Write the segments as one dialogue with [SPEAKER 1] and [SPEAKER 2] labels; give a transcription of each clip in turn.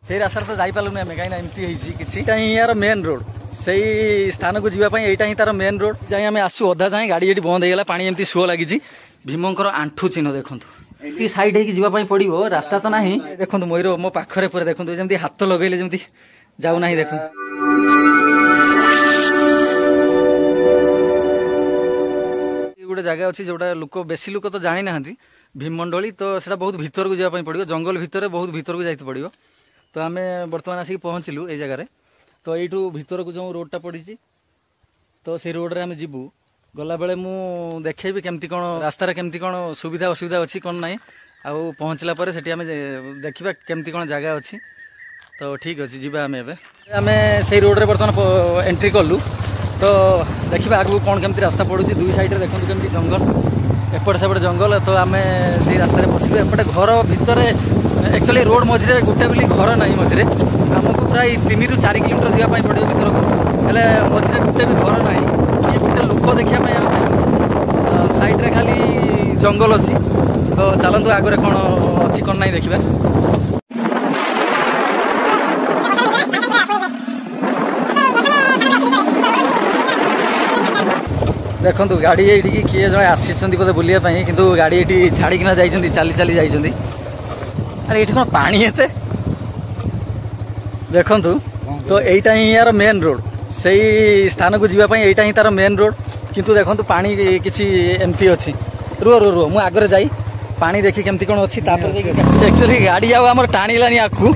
[SPEAKER 1] से रास्ता तो जापारूनी आम कहीं एमती कि यार मेन रोड से स्थान को जीवाई यहाँ ही तार मेन रोड जाए आम आसू अधा जाए गाड़ी ये बंद होगा पानी एमती सुओ लगी भीमंकर आंठू चिन्ह देखो साइड होगी पड़ो रास्ता तो ना देखो मयूर मो पाखे पूरा देखो जमी हाथ लगे जमी जाऊना देख गोटे जगह अच्छी जोटा लोक बेसी लोक तो जानी ना भीममंडली तो सेटा बहुत भीतर को जावाई पड़ो जंगल भितर बहुत भीतर को जाइते पड़ो तो आम बर्तमान आसिक पहुँचलु ये जगार तो यू भीतर को जो रोडटा पड़ी तो से रोड्रे आम जीवु गला बेले मु देखेबी केमती कौन रास्तार केमती कौन सुविधा असुविधा अच्छी कौन ना आउ पहुँचला पर सेठी आम देखा केमती कौन जगह अच्छी तो ठीक अच्छे जीवा आम एम से रोड्रे बर्तमान एंट्री कलु तो देखा आगू कौन केमती रास्ता पड़ू दुई साइड देखो केमती जंगल एपट सेपट जंगल तो आम से रास्तार पशु एपटे घर भितर एक्चुअली रोड मझे गोटे बोली घर ना मझे आमको प्राय 3 ରୁ 4 किलोमीटर जावाई पड़ो भर को हेल्ले मझे गोटे भी घर ना कि गोटे लोक देखा साइड्रे खाली जंगल अच्छी तो चलतु आगे कौन अच्छी कौन ना देखा देखो गाड़ी ये किए जड़े आसी बोधे बुलापाई कि गाड़ी ये छाड़िकिना जाइए चली चली जाइए अरे ये कौन पानी एते देखु तो यहीटा ही यार मेन रोड से स्थान को जीवाई यहाँ ही तार मेन रोड किंतु देखो पानी किसी एमती अच्छी रुह रुह रुह मुझे आगे जाई पानी देखी केमती कौन अच्छी एक्चुअली गाड़ी आम टाणिलानी आखू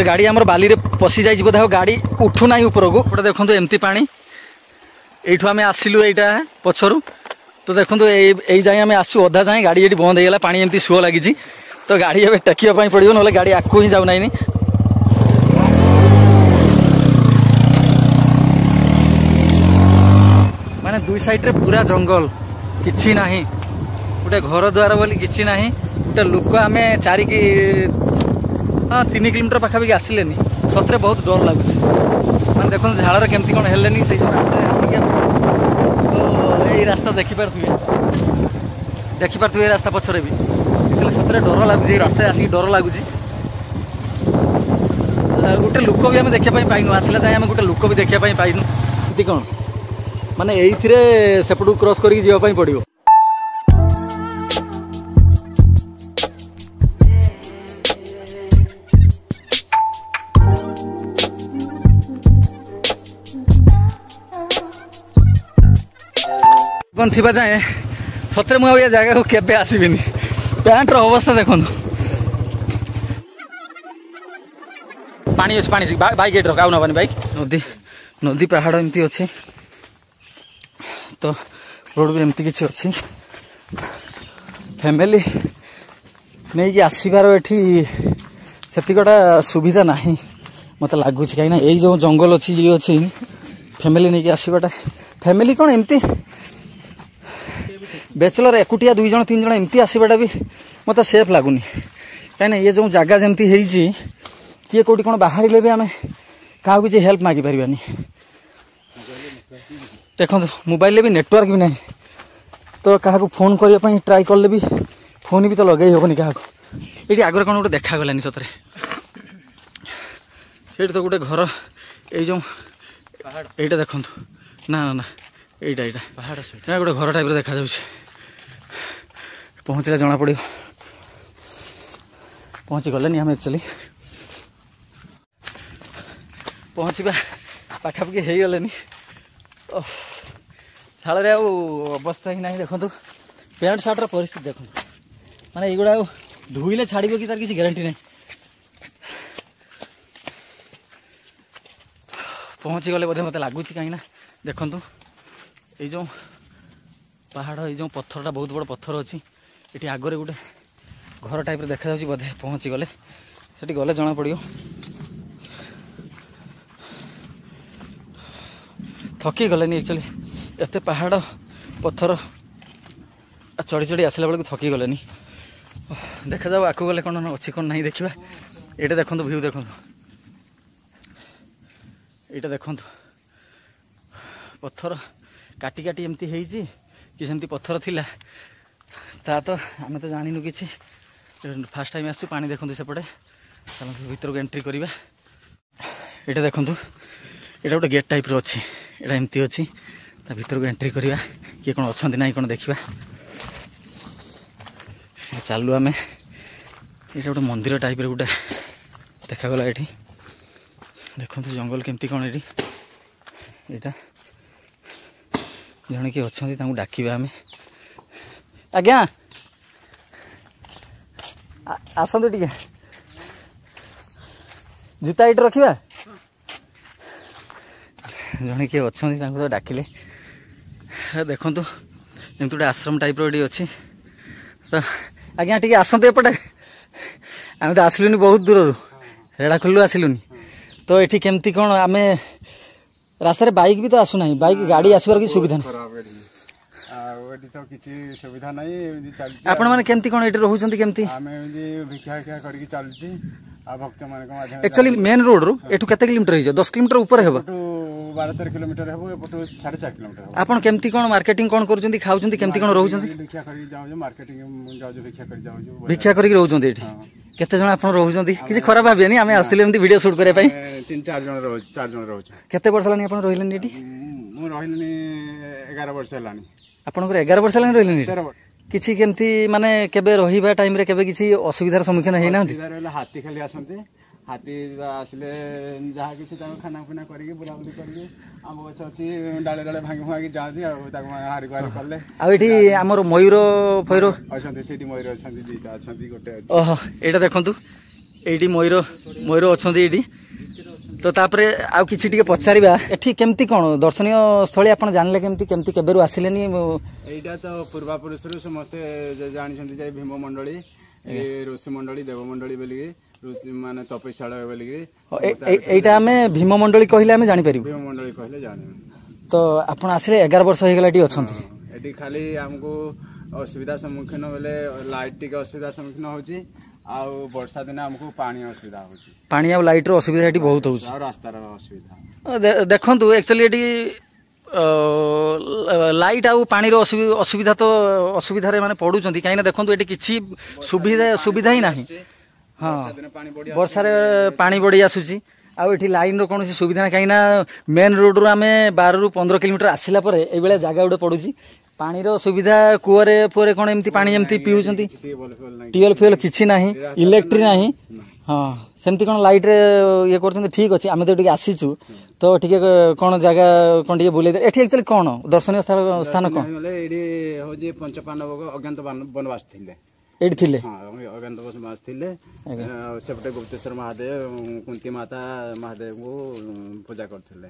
[SPEAKER 1] गाड़ी आमर बाली रे पशि जाइए बोधे गाड़ी उठू ना ऊपर को गोटे देखो एमती पानी यू आम आसिलु यहाँ पछरू तो देखो यही जाए आम आसू अधा जाए गाड़ी ये बंद होगा पानी एमती सुओ लगी तो गाड़ी ए टेकिया पड़ो ना गाड़ी आगू ही जाऊना माने दुई साइड रे पूरा जंगल किछि नाही गोटे घर द्वार बोली किछि नाही गोटे लोक आम 4 कि 3 किलोमीटर पाखापाखि आसिले सतरे बहुत डर लगुच मैंने देखो झाड़र केमती कौन हेलेनी से तो यही रास्ता देखिपारे रास्ता पछरे भी सतरे डर लगुच रास्ता आसिक डर लगुच गोटे लोक भी आम देखापी पाइनु आसला जाए आम गोटे लोक भी देखापी पाइनु ये कौन माने यही सेपटू क्रॉस करके जीवाई पड़ो थी जाए सतरे मुझे जगह को केबे आसबिनी पैंटर अवस्था देखो पानी अच्छे पानी बाइक एट रखा नबानी बाइक नदी नदी पहाड़ एमती अच्छे तो रोड भी एमती किसी अच्छी फैमिली नहीं कि आसबार एठी सेतिकटा सुविधा नहीं मत लगुच कहीं यही जो जंगल अच्छी ये अच्छी फैमिली नहीं कि आसबाटा फैमिली कौन एमती बैचलर एकुटिया 2 जन 3 जन एमती आसबाटा भी मत सेफ लगुनि कहीं ये जो जगह जमती किए कौटी कौन बाहर भी आम क्या किसी हेल्प मागी पारानी देखो मोबाइल भी नेटवर्क भी नहीं तो क्या फोन करने ट्राई कले भी फोन भी तो लगे हेनी क्या ये आगे कौन गोटे देखागलानी सतरे ये तो गोटे घर यो यहीटा देखु ना ना ना यहीटा पहाड़ से गोटे घर टाइप देखा पहुँचला जना पड़ो पहुँची गले आम एक्चुअली पहुँचवा पाखापाखि हो गले झाड़े अवस्था ही ना देखो पैंट सार्टर परिस्थिति देखो माने युवा धोइले छाड़ कि तार किसी ग्यारंटी नहीं पहुँची गले बोधे मत लगुच कहीं देखु ये जो पहाड़ ये जो पत्थरटा बहुत बड़ पत्थर अच्छी ये आगे गोटे घर टाइप देखा बोधे पहुँची गले से गले जना पड़ो थकी गले एक्चुअली एत पहाड़ पत्थर चढ़ी चढ़ी आसला बेलू थकी गले देखा जाओ आकू गले कौन अच्छी कौन नहीं देखा ये देखो भ्यू देखो ये देखो पत्थर काटी काटी एमती कि सेमती पत्थर थिला ता तो आम तो जानिनु किछि फास्ट टाइम आसु पानी देखु सेपटे चलते भर को एंट्री करवा ये देखु यहाँ गोटे गेट टाइप अच्छी यहाँ एमती अच्छी भर को एंट्री करवा किए कौन अच्छा ना कौन देखा चलू आम ये गोटे मंदिर टाइप गोटे देखागला ये देखु जंगल केमती कौन ये जड़े किए अच्छा डाकवा आम आज्ञा आसतु टे जूता ये रखा जड़े किए अच्छा तो डाकिले देखु जमी गोटे आश्रम टाइप ये अच्छी तो आज्ञा टे आसतु एपटे आम तो आसलुनि बहुत दूर रेड़ा खोलू आसलुनि तो ये केमती कौन आम रास्तार बाइक भी तो आसुना बाइक गाड़ी आसबार कि सुविधा
[SPEAKER 2] तो किसी सुविधा नहीं
[SPEAKER 1] आपण माने केमती कोन एठी रहउछंती केमती
[SPEAKER 2] आमे भिक्षा भिक्षा करके चलची आ भक्त माने को माध्यम
[SPEAKER 1] एक्चुअली मेन रोड रो एठू केते किलोमीटर हिजो 10 किलोमीटर ऊपर हेबो
[SPEAKER 2] 12-13 किलोमीटर हेबो एपटो 4.5 किलोमीटर
[SPEAKER 1] आपण केमती कोन मार्केटिंग कोन करूछंती खाउछंती केमती कोन रहउछंती
[SPEAKER 2] भिक्षा करके जाउ जो मार्केटिंग जाउ जो
[SPEAKER 1] भिक्षा करके रहउछंती एठी केते जण आपण रहउछंती किछि खराब भाबियानी आमे आस्तिले एमती वीडियो शूट करे पई
[SPEAKER 2] 3-4 जण रहउ 4 जण रहउ
[SPEAKER 1] केते वर्ष लानी आपण रहिलेनी एठी
[SPEAKER 2] मु रहिलेनी 11 वर्ष लानी
[SPEAKER 1] आपनकर 11 वर्ष लानी रहिलेनी किछि केमती माने केबे रहिबा टाइम रे केबे किछि असुविधार सम्मुखीन हेइ नांती
[SPEAKER 2] हाथी खाली आसंती हाथी आसले जहाँ किसी खाना खुना करके बुलाबुली करके आम गछ अच्छी डाले डाले भांगी भांगी जाती हाड़ी गुहारी कले
[SPEAKER 1] आमर मयूर फैर
[SPEAKER 2] अच्छा मयूर अच्छा दुईटा अच्छा गोटे
[SPEAKER 1] ओहो यहाँ देखु ये मयूर मयूर अच्छा ये तो तापरे आउ किछि टिके पचारिबा एठी केमती कोन दर्शनीय स्थली आपण जानले केमती केमती केबेरु आसिलेनी
[SPEAKER 2] एटा तो पूर्वा पुरुषरु समस्त जानि छथि जे भीम मंडली ऋषि मंडली देव मंडली बोली ऋषि माने तपस्यालय बोली
[SPEAKER 1] एटा हमें भीम मंडली कहिले हमें जानि परिबो
[SPEAKER 2] भीम मंडली कहिले जानि
[SPEAKER 1] तो आपण आसिले 11 वर्ष हो गेला टी अछंती
[SPEAKER 2] एठी खाली हमको असुविधा सम्मुखीन बेले लाइट टिके असुविधा सम्मुखीन होची आ वर्षा दिन हमको पानी असुविधा होची
[SPEAKER 1] पानी आ लाइट रो असुविधा एठी बहुत होची
[SPEAKER 2] आ रास्ता रो असुविधा
[SPEAKER 1] देखंतु एक्चुअली एठी लाइट आउ पानी रो असुविधा तो असुविधा रे माने पडुचंती काईना देखंतु एठी किछि सुविधा ही नाही हां वर्षा रे पानी बढी आसुची आ एठी लाइन रो कोनोसी सुविधा ना काईना मेन रोड रो आमे 12 रु 15 किलोमीटर आसिला परे ए बेले जागा उडे पडुची पानी रो सुविधा कुआरे पुरे कोन एमती पानी एमती पिउचंती टीएल फ्यूल किछि नाही इलेक्ट्रिक नाही हाँ सेमती कोन लाइट रे ये करछन ठीक अछि आमे तो टिके आसीछु तो टिके कोन जगह कोन टिके बुले एठी एक्चुअली कोन दर्शनीय स्थान कोन
[SPEAKER 2] एडी हो जे पंचपांडव अज्ञात वनवास थिले
[SPEAKER 1] एडी थिले
[SPEAKER 2] हां अज्ञात वनवास थिले सेपटे गुप्तेश्वर महादेव कुंती माता महादेव को पूजा करथिले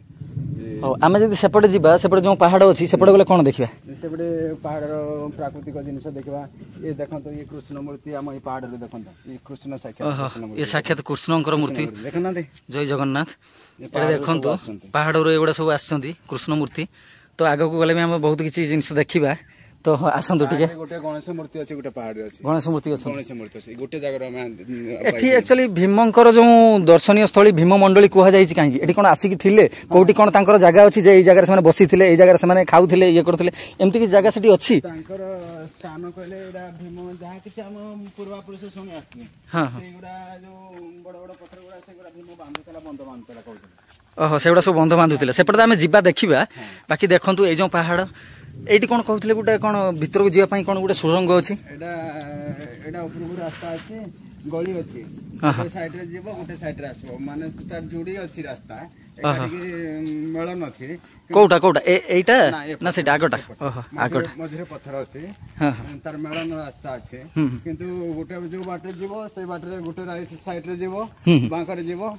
[SPEAKER 1] आमे जदी सेपटे जिबा सेपटे जो पहाड़ अछि सेपटे गले कोन देखिबा
[SPEAKER 2] सेपटे पहाड़ रो प्राकृतिक जिनिस देखबा ये देखंतो ये कृष्ण मूर्ति हम ई पहाड़ रे देखंतो ये कृष्ण साक्षात
[SPEAKER 1] ये साक्षात कृष्णकर मूर्ति
[SPEAKER 2] देखना दे
[SPEAKER 1] जय जगन्नाथ ए देखंतो पहाड़ रो एगुडा सब आछंती कृष्ण मूर्ति तो आगो को गले हम बहुत किछि जिनिस देखिबा तो आसंतु टिके
[SPEAKER 2] गोटे गणेश मूर्ति अछि गोटे पहाड़ रे अछि
[SPEAKER 1] गणेश मूर्ति अछि
[SPEAKER 2] गणेश मूर्ति अछि गोटे जगह रे हम
[SPEAKER 1] एठी एक्चुअली भीमंकर जो दर्शनीय स्थली भीम मंडली कुहा जाई छि काहे एठी कोन आसी कि थिले कोठी कोन तांकर जगह अछि जे ए जगह रे से बसी थिले ए जगह रे से खाउथिले ये करथिले एमती कि जगह सेठी अछि
[SPEAKER 2] तांकर स्थान कहले एडा भीम जहा कि हम पूर्वा पुरुष सुनि आछथि
[SPEAKER 1] हां
[SPEAKER 2] एगुडा जो बड़ बड़ पत्थर गुडा सेगुडा भीम बांधुतला बंध बांधुतला कहउथिले
[SPEAKER 1] ओहो सेगुडा सब बंध बांधुथिले सेपटे आमे जिबा देखिबा बाकी देखंतु ए जो पहाड़ एटी कोन कहउथिले गुटे कोन भीतर को जिया पई कोन गुटे सुरंग अछि
[SPEAKER 2] एडा ऊपर रास्ता अछि गली अछि गोटे साइड रे जीवो गोटे साइड रे आसबो माने तार जोडी अछि रास्ता एकाकी मेलन अछि
[SPEAKER 1] कोटा कोटा एटा ना सेटा आगोटा ओहो आगोटा
[SPEAKER 2] मझरे पत्थर अछि
[SPEAKER 1] हां
[SPEAKER 2] तार मेलन रास्ता अछि किंतु गोटे जो बाटे जीवो से बाटे रे गोटे राइट साइड रे जीवो बांकर जीवो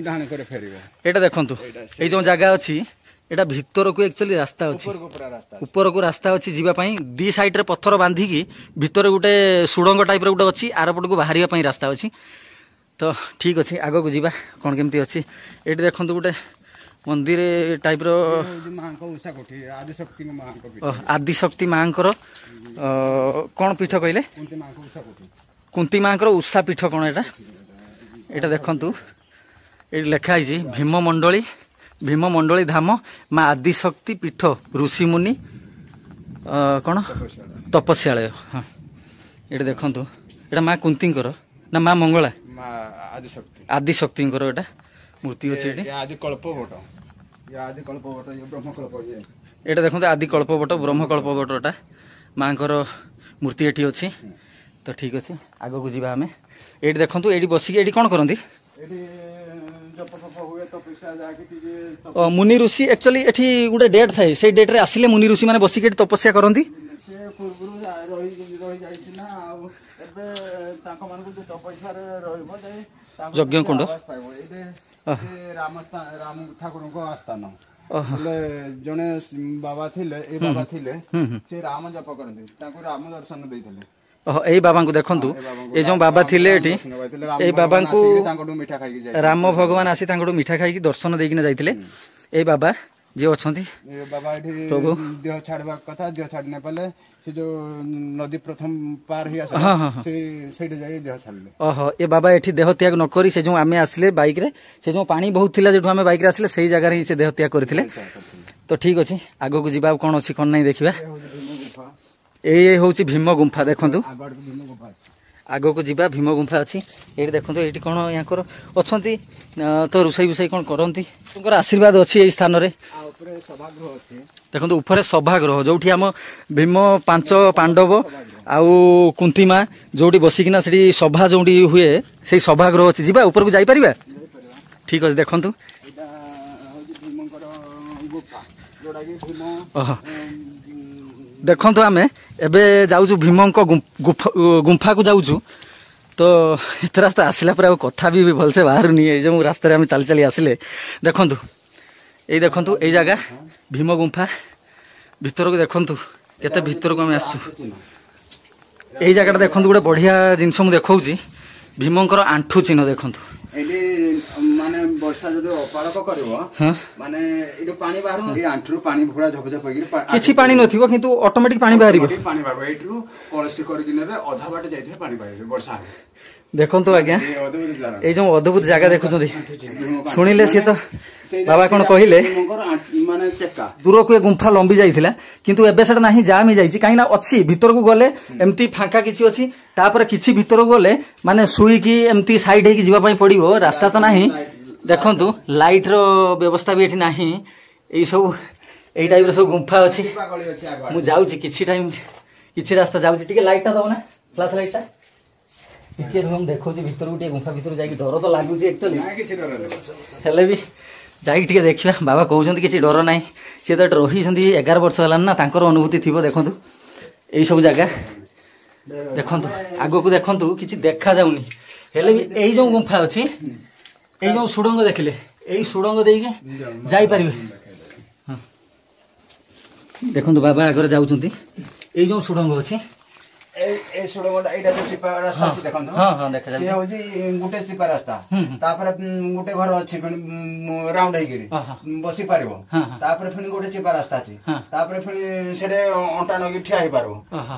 [SPEAKER 2] डाणे करे फेरिबो
[SPEAKER 1] एटा देखंतु ए जो जगह अछि एटा भीतर को एक्चुअली रास्ता अछि ऊपर को रास्ता अछि जीवा पई दी साइड रे पत्थर बांधी की भीतर गुटे सुडंग टाइप रे गुटे अछि आरपट को बाहरिया पई रास्ता अछि तो ठीक अछि आगो को जीवा कोन केमती अछि एटी देखंतु गुटे मंदिर टाइप रो
[SPEAKER 2] मां को उषा कोठी आदिशक्ति मां को पीठ
[SPEAKER 1] आदिशक्ति मां को कोन पीठ कहले कुंती मां को उषा पीठ कोन एटा देखंतु एटी लेखा आइछि भीम मंडली धाम मां आदिशक्ति पीठ ऋषि मुनि कौन तपस्यालय हाँ ये देखु एटा माँ कुंतींकर ना माँ मंगला
[SPEAKER 2] आदिशक्ति
[SPEAKER 1] आदिशक्तिंकर एटा मूर्ति अच्छे ये
[SPEAKER 2] आदि कल्पवट ये आदि कल्पवट ये ब्रह्मकल्प ये
[SPEAKER 1] एटा देखो आदि कल्पवट ब्रह्मकल्पवटटा माँ मूर्ति एटी अच्छी तो ठीक अच्छे आग को जी आम ये देखो ये बसिक ये कौन करती मुनि ऋषि एक्चुअली एठी गोटे डेट थाए से डेट रे आसिले मुनि ऋषि माने बसिक तपस्या करती यज्ञ कुंड
[SPEAKER 2] राम ठाकुर आस्थान जने बाबा थिले ए बाबा थिले से राम जप करते राम दर्शन देइथिले
[SPEAKER 1] ए बाबा को देखंतु ए जो बाबा थिले एठी ए बाबा को
[SPEAKER 2] मीठा खाई
[SPEAKER 1] राम भगवान आसी तांकडू मीठा खाई दर्शन देकिना जाइथिले ए बाबा जे अछंती
[SPEAKER 2] बाबा एठी देह छाड़बा कथा देह छाड़ने पले से जो नदी प्रथम पार ही आसे से सेठ जाई देह छाड़ले
[SPEAKER 1] ओहो ए बाबा एठी देह त्याग न करी से जो आमे आसले बाइक रे से जो पानी बहुत थिला जेठू आमे बाइक रे आसले सेही जगह रे से देह त्याग करथिले तो ठीक अछि आगो को जिबा कोन अछि कोन नै देखिबा ये हूँ भीम गुंफा देखु आग को जीवा भीम गुंफा अच्छी ये देखो ये कौन यहाँ अच्छा तो रोसई बुसई कौन करती आशीर्वाद अच्छी यही स्थान देखो ऊपर सभागृह जो आम भीम पांच पांडव आउ कुंतीमा जो बसिकिना से सभा जो हुए से सभागृह अच्छी जीवा ऊपर को जापर ठीक अच्छे देखु देखो आम एबे जाऊँ भीम गुंफा को जाऊँ तो एत रास्ता आसला पर कथा भी भलसे बाहर नहीं जो रास्ते आम चली चली आसिले देखु ये देखु ये जगह भीम गुंफा भीतर को देखु केते भीतर को आम आसु यही जगह देखु गोटे बढ़िया जिनस मुझे देखा भीमंकर आंठू चिन्ह देखु
[SPEAKER 2] माने वर्षा जदि अपालक करिवो माने इडो पानी बाहर ए आंठरू पानी भुडा झप झप होगिर
[SPEAKER 1] किछि पानी नथिवो किंतु ऑटोमेटिक पानी बाहरिबो
[SPEAKER 2] पानी बाहर एठरू कलसी करि दिनरे अधा बाटे जाइथे पानी बाहर वर्षा
[SPEAKER 1] देखंतु आज्ञा ए जो अद्भुत जगह देखुछथि सुनिले से तो बाबा कोन कहिले
[SPEAKER 2] माने चक्का
[SPEAKER 1] दूर को गुंफा लंबी जाइथिला किंतु एबे सेटा नाही जाम ही जाइछि काईना अछि भीतर को गले एम्ति फांका किछि अछि तापर किछि भीतर को गले माने सुई की एम्ति साइड हे की जीवा पई पड़िबो रास्ता तो नाही देखंतु लाइट रो व्यवस्था भी एठी नाही एई सब एई टाइप रो सब गुंफा अछि मु जाउछि किछि टाइम किछि रास्ता जाउछि टिके लाइट ता दो ना फ्लैश लाइट ता टिके हम देखौछि भीतर गुटे गुंफा भीतर जाई डर तो लागुछि एक्चुअली
[SPEAKER 2] ना किछि डर
[SPEAKER 1] हेले भी जाई टिके देखिबा बाबा कहउछन्ती किछि डर नाही से तो रही छन्ती 11 वर्ष हलान ना तांकर अनुभूति थिबो देखंतु एई सब जगह देखंतु आगो को देखंतु किछि देखा जाउनी हेले भी एई जो गुंफा अछि एई जो सुडंग देखिले एई सुडंग देइके जाई परिबे देखंतु बाबा आगर जाउछन्ती एई जो सुडंग अछि
[SPEAKER 2] ए सुडंगटा एटा जो सिपा रास्ता अछि देखंतु
[SPEAKER 1] हां हां देखा जाय
[SPEAKER 2] से होजी गुटे सिपा रास्ता तापर गुटे घर अछि राउंड हेगिरी बसी पारिबो तापर फिनी गुटे सिपा रास्ता अछि तापर फिनी सेडे अंटा नगी ठिया हे पारबो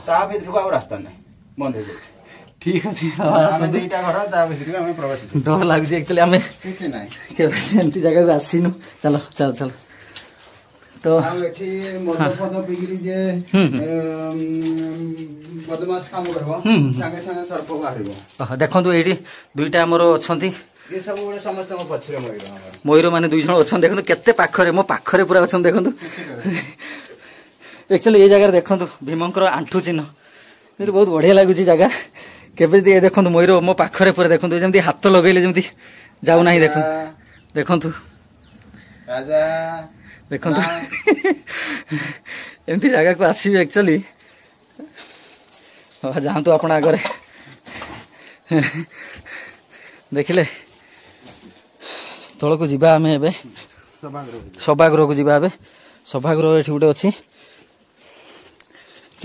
[SPEAKER 2] ता भितर को आ रास्ता नै बंद हे जाय
[SPEAKER 1] ठीक अछि
[SPEAKER 2] हम दुईटा घर ता भितर को हम प्रवेश
[SPEAKER 1] डर लागछि एक्चुअली हमें
[SPEAKER 2] किछि नै
[SPEAKER 1] एंती जगह आसीनु चलो चल चल तो
[SPEAKER 2] एठी मदपद बिगिरी जे बदमाश काम करबो संगे संगे सर्प बाहरिबो
[SPEAKER 1] देखंतु एठी दुईटा हमर अछंती
[SPEAKER 2] ये सब गोटे समस्त को पछरे
[SPEAKER 1] मयूर माने दुई जण अछन देखंतु केते पाखरे मो पाखरे पूरा अछन देखंतु एक्चुअली ये जगह देखंतु भीमंकर आंठू चिन्ह मेरे बहुत बढ़िया लागुची जगह केबे दे देखंतु मयूर मो पाखरे पूरा देखंतु जेमति हाथ लगेले जेमति जाउ नाही देखंतु
[SPEAKER 2] राजा
[SPEAKER 1] देखंतु एमती जगह को आसीबे एक्चुअली जातु आपण आगे देखिले तल को जीवा आम ए सभागृह को जीवा सभागृह ये गोटे अच्छी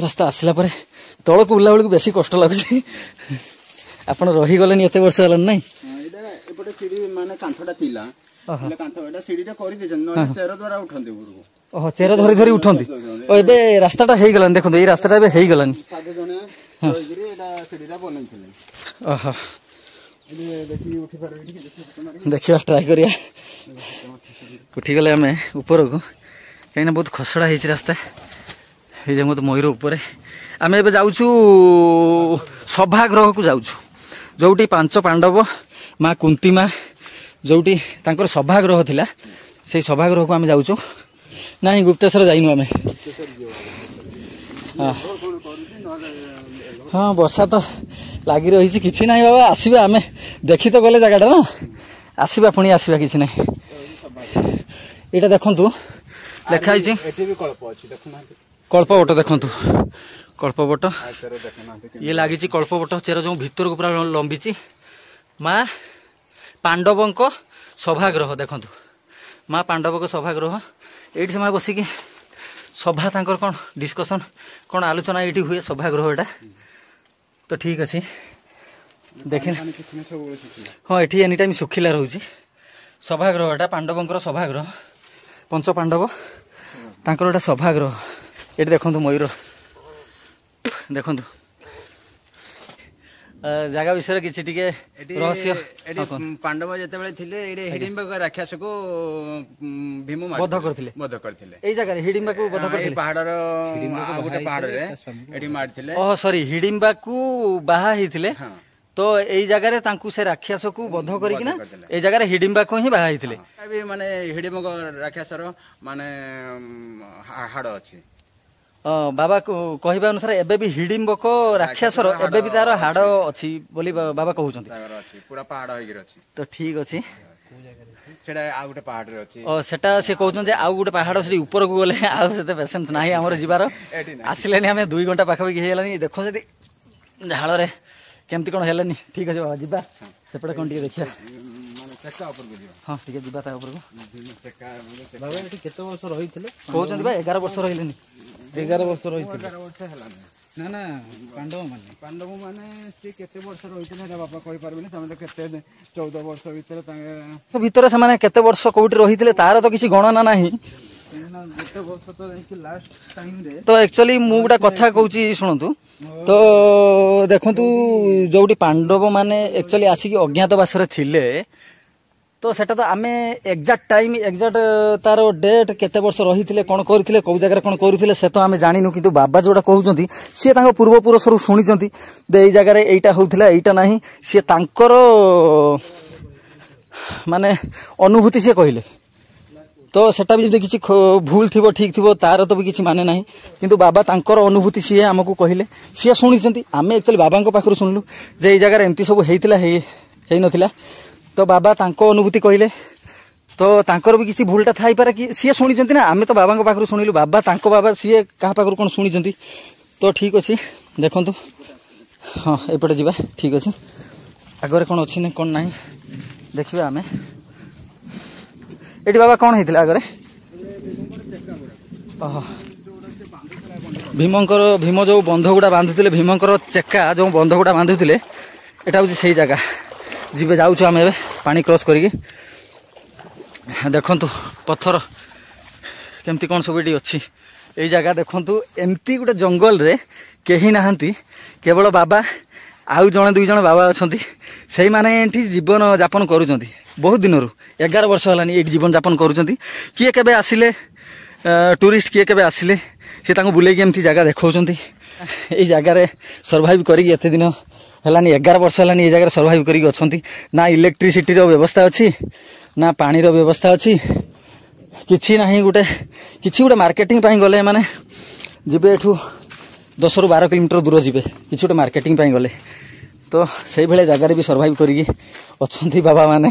[SPEAKER 1] रास्ता आसला पर तल को उला बेलू बेसी कष्ट लगुच आपण रहीगले एत वर्ष है ना ओह चेर धरी धरी उठंती एबे रास्ताटा हे गलान देखो ए रास्ताटा एबे हे गलान देखिए ट्राई करिया उठी गले आम ऊपर को कहीं बहुत खसड़ा है रास्ता ये मत मयूर ऊपर आमे एबे जाउछु सभागृह को जाउछु जोटी 5 पांडव माँ कुंती माँ जोटी तांकर सभागृह थिला से सभागृह को आमे जाउछु नहीं गुप्तेश्वर जाइनु आमे हाँ वर्षा तो लगी रही किसी ना बाबा आसवा आमे देखी तो गले जगह ना आसवा पुणी आसवा किसी ना यहाँ देखु लिखाई कल्पवट देखु कल्पवट ये लगी कल्पवट चेर जो भीतर को पूरा लंबी माँ पांडवों सभागृह देखु माँ पांडव सभागृह ये से बसिकी सभा तांकर कौन डिस्कसन कौन आलोचना ये हुए सभागृह एटा तो ठीक अच्छे देख हाँ ये एनी टाइम सुखिला रोचे सभागृहटा पांडवंकर सभागृह 5 पांडव तांकर एटा सभागृह ये देखु मयूर देखु जगह विषय किसी रहस्य
[SPEAKER 2] पांडव जिते थिले हिडिंबा राक्षस को भीम
[SPEAKER 1] बध करथिले एई जगह हिडिंबा को बध करथिले
[SPEAKER 2] पहाड़र गोटे पहाड़ रे एडी मारथिले
[SPEAKER 1] ओह सॉरी हिडिंबा को बाहा हिथिले तो एई जगह रे तांकु से राक्षस को बध करिकि ना एई जगह रे हिडिंबा को ही बाहा हिथिले
[SPEAKER 2] अभी माने हिडिंबा राक्षसर माने हाड़ अछि
[SPEAKER 1] बाबा कहवा अनुसार एबे भी हिडिंबक राक्षसर एबे भी तार हाड़ अछि बोली बाबा कहउछन
[SPEAKER 2] पूरा पहाड़ होइगिर अछि
[SPEAKER 1] तो ठीक अछि
[SPEAKER 2] सेटा आ गुटे पहाड़ रे अछि
[SPEAKER 1] सेटा से कहउछन जे आ गुटे पहाड़ से ऊपर को गले आ सेते पेशेंस नाही हमर जीवार आसिलेनी हमें 2 घंटा पाखा पाखी हेलानी देखो जदी झाड़ रे केमती कोन हेलानी ठीक अछि बाबा जीबा सेपटे कोन टिके देखिया
[SPEAKER 2] माने चक्का ऊपर को जीवा
[SPEAKER 1] हां ठीक है जीबा ता ऊपर को
[SPEAKER 2] चक्का
[SPEAKER 1] बाबा एठी केते वर्ष रहिथिले कहउछन बा 11 वर्ष रहिलेनी 11 वर्ष रहिथिले
[SPEAKER 2] 11 वर्ष हेलानी
[SPEAKER 1] ना ना पांडव माने
[SPEAKER 2] से केते वर्ष रहिथिले रे बापा कहि परबेनी तमे तो केते 14 वर्ष भीतर
[SPEAKER 1] तांगे भीतर से माने केते वर्ष कोउटी रहिथिले तार तो किसी गणना नाही
[SPEAKER 2] केते वर्ष तो लास्ट टाइम रे
[SPEAKER 1] तो एक्चुअली मु गुटा कथा कहूची सुनतु तो देखंतु जोटी पांडव माने एक्चुअली आसी अज्ञातवास रे थिले तो सेटा तो आमे एग्जैक्ट टाइम एग्जैक्ट तार डेट केते वर्ष रहिथिले कोन करथिले को जगह कोन करथिले से तो आमे जानिनु किंतु बाबा जोटा कहउचंती से तांको पूर्व पुरुष रु सुनिचंती दे एई जगह रे एटा होउथिला एटा नाही से तांकर माने अनुभूति से कहिले तो सेटा भी जदि किछि भूल थिबो ठीक थिबो तार तो भी किछि माने नाही किंतु बाबा तांकर अनुभूति से हमकु कहिले से सुनिचंती आमे एक्चुअली बाबांको पाखरु सुनलु जे एई जगह रे एंती सब हेइतिला हेइ नथिला तो बाबा तांको अनुभूति कहले तो तांकर भी किसी भूलटा थाई पारे कि सी शुणी ना आमे तो बाबा पाखरु शुणिलु बाबा तांको बाबा सी क्या पाखरु कौन शुणी तो ठीक अच्छे देखु हाँ एपटे जावा ठीक अच्छे आगे कौन अच्छी ना कौन ना देखा आम ये बाबा कौन होता आगे भीमंकर भीम जो बंध गुड़ा बांधुले भीमंकर चेका जो बंध गुड़ा बांधुले यहाँ हूँ से जगह जीवे जाऊँ आम ए पानी क्रॉस करी देखु पत्थर केमती कौन सब ये अच्छी ये जगह देखु एमती गोटे जंगल रे कहीं नहांती केवल बाबा आउ जड़े 2 जण बाबा अच्छा से मैंने जीवन यापन करुँच बहुत दिन 11 वर्ष है ये जीवन यापन करुँच किए के आसिले टूरिस्ट किए के आसिले सी बुले एमती जगह देखा ये जगार सर्वाइव करेत दिन है 11 वर्ष है ये जगह सर्वाइव कर ना इलेक्ट्रिसिटी व्यवस्था अच्छी ना पानी व्यवस्था अच्छी किसी ना गोटे किसी गोटे मार्केटिंग गले माने जीवे एठू 10 ରୁ 12 किलोमीटर दूर जीवे किसी गोटे मार्केटिंग गले तो से भाई जगार भी सर्वाइव करी बाबा माने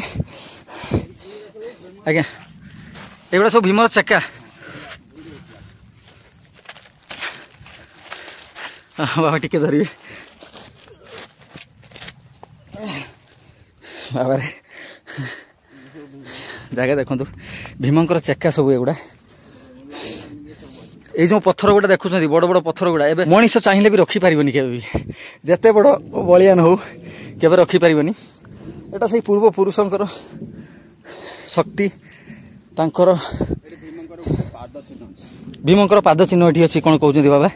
[SPEAKER 1] आज्ञा एगुड़ा सब भीमर चक्का बाबा टिके धरिए बाबा जगह देखु भीमंकर चेका सब एगुड़ा ये जो पत्थर गुड़ा देखुं बड़ बड़ पत्थर गुड़ा एवं मनीष चाहिए भी रखिपार जिते बड़ बलियान हो के रखिपार एटा से पूर्व पुरुषंकर शक्ति तांकर भीमंकर पाद चिन्ह ये अच्छी कौन कहते बाबा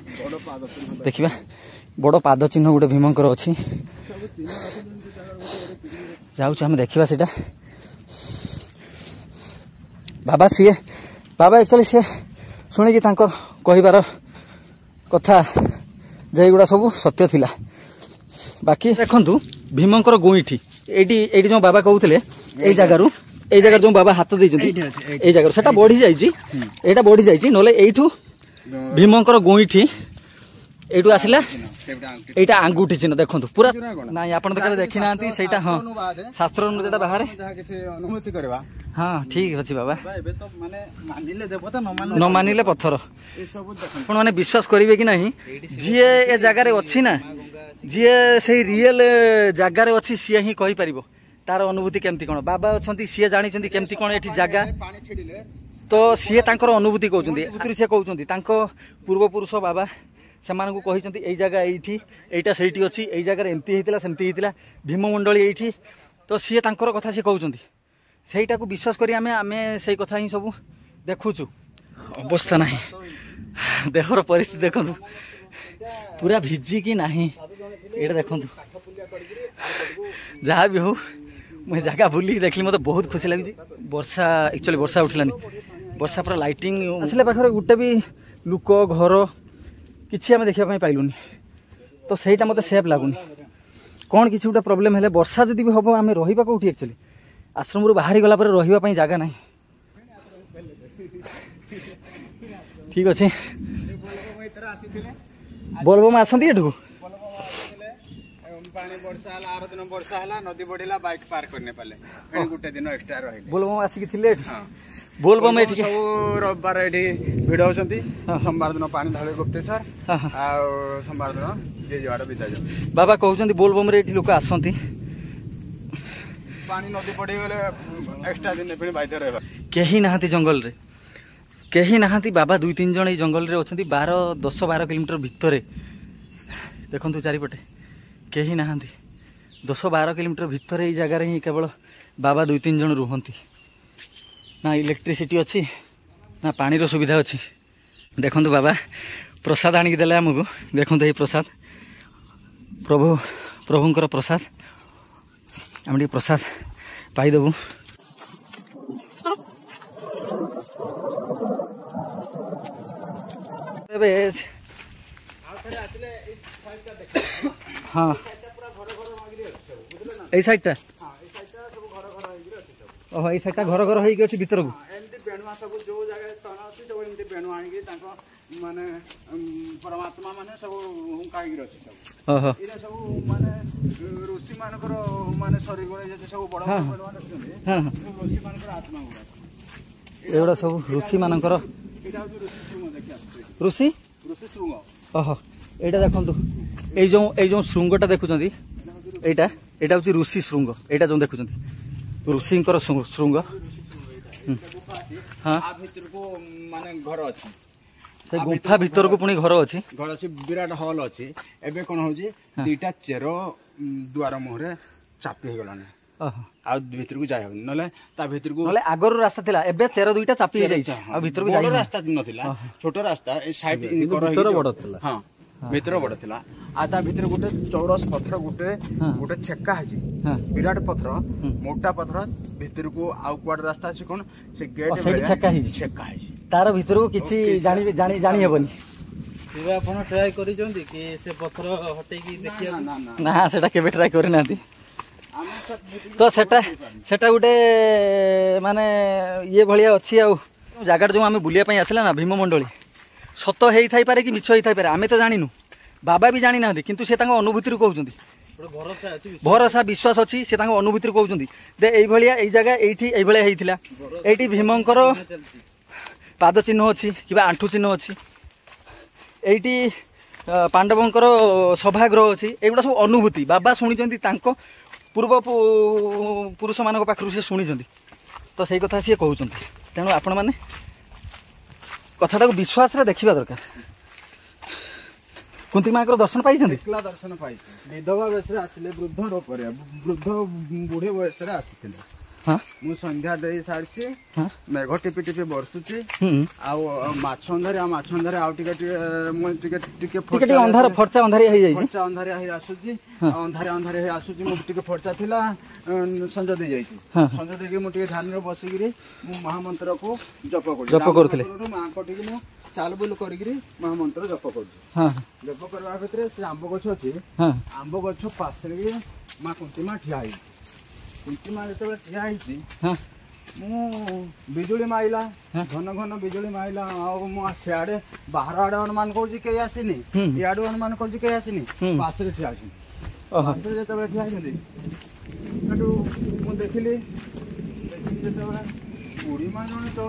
[SPEAKER 1] देखा बड़ पाद चिन्ह गोटे भीमंकर अच्छी जाऊँ देखा सीटा बाबा सी बाबा एक्चुअली सी शुणिकी कहबार कथा जे एगुड़ा सब सत्य थिला। बाकी देखंतु भीमंकर गोईठी एटी जो बाबा कहते ए जगार जो बाबा हाथ देइछंती ए जगार सेटा बढ़ी जाइछि एटा बढ़ी जाइछि नले एठू भीमंकर गोईठी एठू आसिला एटा आंगुठी चिन्ह देखंतु पूरा नाही आपण तो देखि नांती सेटा हां शास्त्र जेटा बाहर
[SPEAKER 2] अनुमति करबा
[SPEAKER 1] हां ठीक अछि बाबा
[SPEAKER 2] एबे तो माने मानिले देवता
[SPEAKER 1] न मानिले पत्थर
[SPEAKER 2] ए सब देखन
[SPEAKER 1] आपण माने विश्वास करिवे कि नाही जिए ए जगार अछि ना जिए से रियल जगार अछि सिए ही कहि परिबो तार अनुभूति केमती कोन बाबा अछंती सिए जानि छंती केमती कोन एठी जगा
[SPEAKER 2] पानी छिडिले
[SPEAKER 1] तो सिए तांकर अनुभूति कहउछंती उतरी से कहउछंती तांको पूर्व पुरुष बाबा सेमानकु कहिछंती एई जगह एठी एटा सेठी अछि एई जगह एमती हेतिला सेमती हेतिला भीम मंडली एठी तो सिए तांकर कथा से कहउछंती सेटा को विश्वास करी आमे सेई कथा ही सब देखुछु अवस्था नाही देहर परिस्थिति देखंतु पूरा भिजी कि नाही एटा देखंतु जहाँ भी हो मैं जगह बुली देखली मत बहुत खुशी लगी वर्षा एक्चुअली वर्षा उठलानी वर्षा पूरा लाइटिंग आसले पाखरे गुटे भी लुक घर किसी आम देखा पाइलुनी तो सहीटा मत सेफ लगुनि कौन किसी गोटे प्रोब्लेम है वर्षा जदि भी हम आम रहा कौटी एक्चुअली आश्रम बाहरी गला रही जगह ना ठीक अच्छे बोलबम आसती एठू
[SPEAKER 2] पानी वर्षा हला आरो दिन वर्षा हला नदी बढ़िला बाइक पार करने पाले फेन गुटे दिन एक्स्ट्रा रहिले
[SPEAKER 1] बोलबम आसी थिले बोलबम एठी
[SPEAKER 2] सब रविवार एठी भिड होचंती सोमवार दिन पानी ढाळे गुप्तेश्वर आ सोमवार दिन जे जवार बिता जा
[SPEAKER 1] बाबा कहउचंती बोलबम रे एठी लोक आसंती
[SPEAKER 2] पानी नदी पड़ी गले एक्स्ट्रा दिन फेन बाइते रहबा
[SPEAKER 1] केही नाहांती जंगल रे केही नाहांती बाबा 2-3 जण ए जंगल रे अछंती 10-12 किलोमीटर भितरे देखंतु चारिपटे केही नाहांती 10-12 किलोमीटर भितर ये जगार ही केवल बाबा 2-3 जण रुहंती ना इलेक्ट्रिसिटी अच्छी ना पानी रो सुविधा अच्छी देखंतु बाबा प्रसाद आनिक देले हमको देखंतु ये प्रसाद प्रभुंकर प्रसाद आम प्रसाद पाइदेबू हाँ এই সাইডটা ओहो এই সাইডটা घर घर होई अछि भीतर को
[SPEAKER 2] एमती बेणुआ सब जो जगह स्थान अछि सब एमती बेणुआ आनिके ताको माने परमात्मा माने सब हुंकाई गिर अछि सब
[SPEAKER 1] ओहो
[SPEAKER 2] इने सब माने ऋषि मानकर माने शरीर गरे जे सब बड़ बड़ बेणुआ रखिଛନ୍ତି
[SPEAKER 1] हां
[SPEAKER 2] ऋषि मानकर आत्मा गुरा
[SPEAKER 1] एगुड़ा सब ऋषि मानकर
[SPEAKER 2] एटा होची ऋषि श्रृंग देखि आछे
[SPEAKER 1] ऋषि
[SPEAKER 2] श्रृंग
[SPEAKER 1] ओहो एटा देखंतु ए जो श्रृंगटा देखुचंती एटा एटा होची ऋषि श्रृंग एटा जो देखुचंती ऋषिंकर श्रृंग हाँ
[SPEAKER 2] आ भीतर को माने घर अछि
[SPEAKER 1] से गुफा भीतर को पुनी घर अछि
[SPEAKER 2] विराट हॉल अछि एबे कोन होची तीटा चेरो द्वार मोहरे चापी हे गलाने
[SPEAKER 1] ओहो
[SPEAKER 2] आ भीतर को जाय नले ता भीतर को
[SPEAKER 1] नले आगर रास्ता थिला एबे चेरो दुईटा चापी हे जाई आ भीतर को
[SPEAKER 2] बड़
[SPEAKER 1] जाई
[SPEAKER 2] रास्ता नथिला छोट रास्ता ए साइड कर
[SPEAKER 1] भीतर बड़ थिला
[SPEAKER 2] हां भीतर बड़ थिला आ ता भीतर गुटे चौरस पत्थर गुटे छक्का है विराट पत्थर मोटा पत्थर भीतर को आउ क्वाड रास्ता अछि कोन से गेट
[SPEAKER 1] छक्का है तार भीतर को किछि जानी हेबनी
[SPEAKER 3] तेरे आपण ट्राई करि जंदी कि से पत्थर हटे की देखिया
[SPEAKER 1] ना सेटा केबे ट्राई करि नांती तो सेटा गोटे माने ये भलिया अच्छी आ जगार जो आम बुलिया आसला ना भीम मंडली सत हो थाई पारे कि मिछ हो थाई पारे आमे तो जानिनु बाबा भी जानी ना किंतु से तांको अनुभूति कहउचंती भरोसा विश्वास अच्छी से तांको अनुभूति कहउचंती दे एई भलिया एई जगह एठी एई भलिया हेइथिला एठी भीमंकर पाद चिन्ह अच्छी किबा आंठू चिन्ह अच्छी एठी पांडवंकर सभागृह अच्छी एगुड़ा सब अनुभूति बाबा शुणिचंती तांको पूर्व पुरुष मान पाखु से शुणी तो सही कथा सी कहते तेणु आपण मैंने कथाटा को विश्वास रे देखा दरकार कुंती माँ दर्शन पाई
[SPEAKER 2] दर्शन पाई विधवा वयस आसिले वृद्ध रूप वृद्ध बुढ़े वयस आसिले
[SPEAKER 1] हाँ
[SPEAKER 2] मु संध्या दे सारची
[SPEAKER 1] हाँ
[SPEAKER 2] मेघ टिपि टिपि बरसुची आउ माछ अंधारे आउ टिके
[SPEAKER 1] अंधार फर्चा अंधारिया हो जाई
[SPEAKER 2] फर्चा अंधारिया हे आसुची अंधारे अंधारे हे आसुची मु टिके फर्चा थिला संध्या दे जाईची संध्या देके मु टिके ध्यान रे बसी गिरी मु महामंत्र को जप करूँ माँ को टिके मु चाल बुल करी महामंत्र जप करूँ जप करवा भितर से आंब गछ अच्छी आंब गछ पासे माँ कुंतीमा ठिया कुंतीमा जो ठिया मु बिजुली माइला घन घन बिजुली माइला सियाड़े बाहर आड़े अनुमान करुँच कहीं आसनी इाड़े अनुमान करुँच कहीं आसनी पासे ठिया पासे जो ठिया देखिली जो बुढ़ी माँ जन तो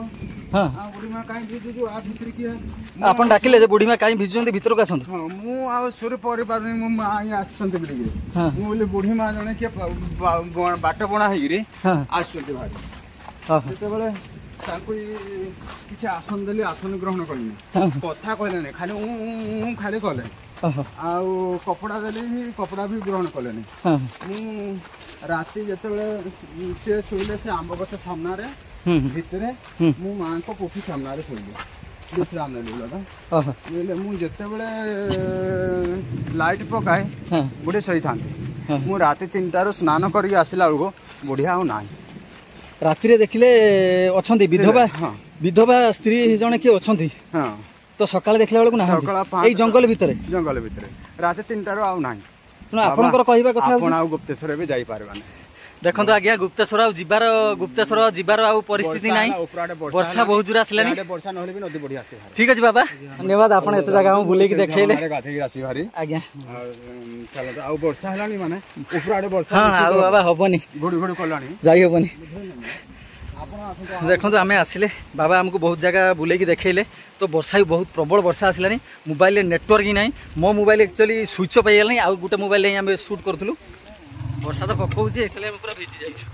[SPEAKER 2] बुढ़ी माँ कहीं भिजुचु आ भितर किया
[SPEAKER 1] आपन डाकिले जे बुढ़ी माँ कहीं भिजुचंती भितर को आसंत
[SPEAKER 2] हां मु आ सुर परि पारनी मु माँ ही आसंत बिली मु बोले बुढ़ी माँ जने के बाट बणा हेगिरी आसंत भाई जेते बेले तांको किछ आसन देली आसन ग्रहण करनी कथा कहले नै खाली खाली कहले आउ कपड़ा देली कपड़ा भी ग्रहण कले नै मु राती जेते बेले से सोइले से आंब गछ सामना रे भितरे मु माँ को कोफी सामना रे सोइले विश्राम ने लगा बोले मु जेते बेले लाइट पकाए बुढ़ी सही थांती मु राती 3टा रो स्नान करी आसिला बेलको बुढ़िया आ नाही
[SPEAKER 1] राति रे देखिले अछंती विधवा विधवा स्त्री जने के अछंती
[SPEAKER 2] हां
[SPEAKER 1] तो सकाळे देखला बेलको ना एई जंगल भितरे
[SPEAKER 2] राती 3टा रो आ नाही
[SPEAKER 1] आपनकर कहबा कथा
[SPEAKER 2] आपण आ गुप्तेश्वर भी जाई पारबाने
[SPEAKER 1] देखो आज्ञा गुप्तेश्वर जीवार आउ परिस्थिति नाही वर्षा बहुत जोर आसलानी
[SPEAKER 2] वर्षा नहले भी नदी बढ़ी आसे
[SPEAKER 1] ठीक अछि बाबा धन्यवाद आपण एते जगह हम बुले की देखैले
[SPEAKER 2] गाथि आसी भारी
[SPEAKER 1] आज्ञा
[SPEAKER 2] चलो आउ वर्षा हलानी माने ऊपर आडे वर्षा
[SPEAKER 1] हां आउ बाबा हबनी
[SPEAKER 2] घोड़ी घोड़ी कलानी
[SPEAKER 1] जाई हबनी देखो आमे आसिले बाबा हमको बहुत जगह बुले की देखैले तो वर्षा भी बहुत प्रबल वर्षा आसलानी मोबाइल नेटवर्क ही नाही मो मोबाइल एक्चुअली स्विच ऑफ हो गेल नाही आ गुटे मोबाइल नै हम शूट करथलु वर्षा तो पकाउछि एक्चुअली हम पूरा भिजी जाइछु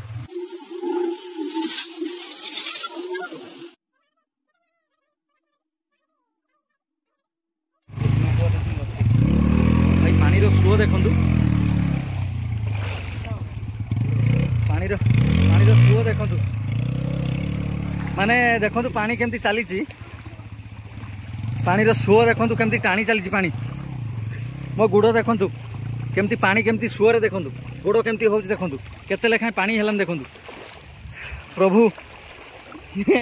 [SPEAKER 1] भाई पानी रो फ्लो देखंतु पानी रो फ्लो देखंतु माने देखंतु पानी केमती चलीछि पानी रो फ्लो देखंतु केमती टाणी चलीछि पानी मो गुड़ देखंतु केमती पानी केमती सुअरे देखंतु गोड़ केमती होउछि देखंतु केते लेखा पानी हेलन देखंतु प्रभु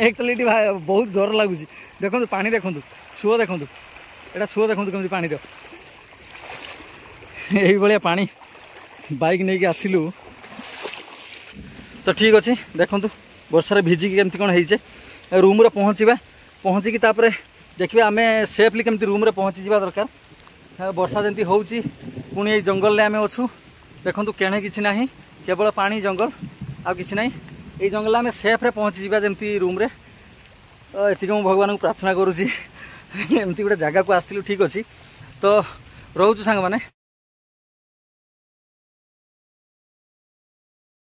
[SPEAKER 1] एक्चुअली बहुत डर लागुछि देखंतु पानी देखंतु सुअ देखंतु एटा सुअ देखंतु केमती पानी रो एही बलिया पानी बाइक नै के आसिलु तो ठीक अछि देखंतु वर्षा रे भिजी केमती कोन हेइछे रूम रे पहुंची की तापरे देखिबे आमे सेफली केमती रूम रे पहुंची जिबा दरकार वर्षा जंती होउछि पुणी ए जंगल रे आमे अछु देखंतु केने किछि नाही केवल पानी जंगल आ किछि नाही ए जंगल आमे सेफ रे पहुंची जिबा जेमती रूम रे एति को भगवान को प्रार्थना करूछि एमती गोटे जगह को आस्तिलु ठीक अछि तो रहउछु संग माने।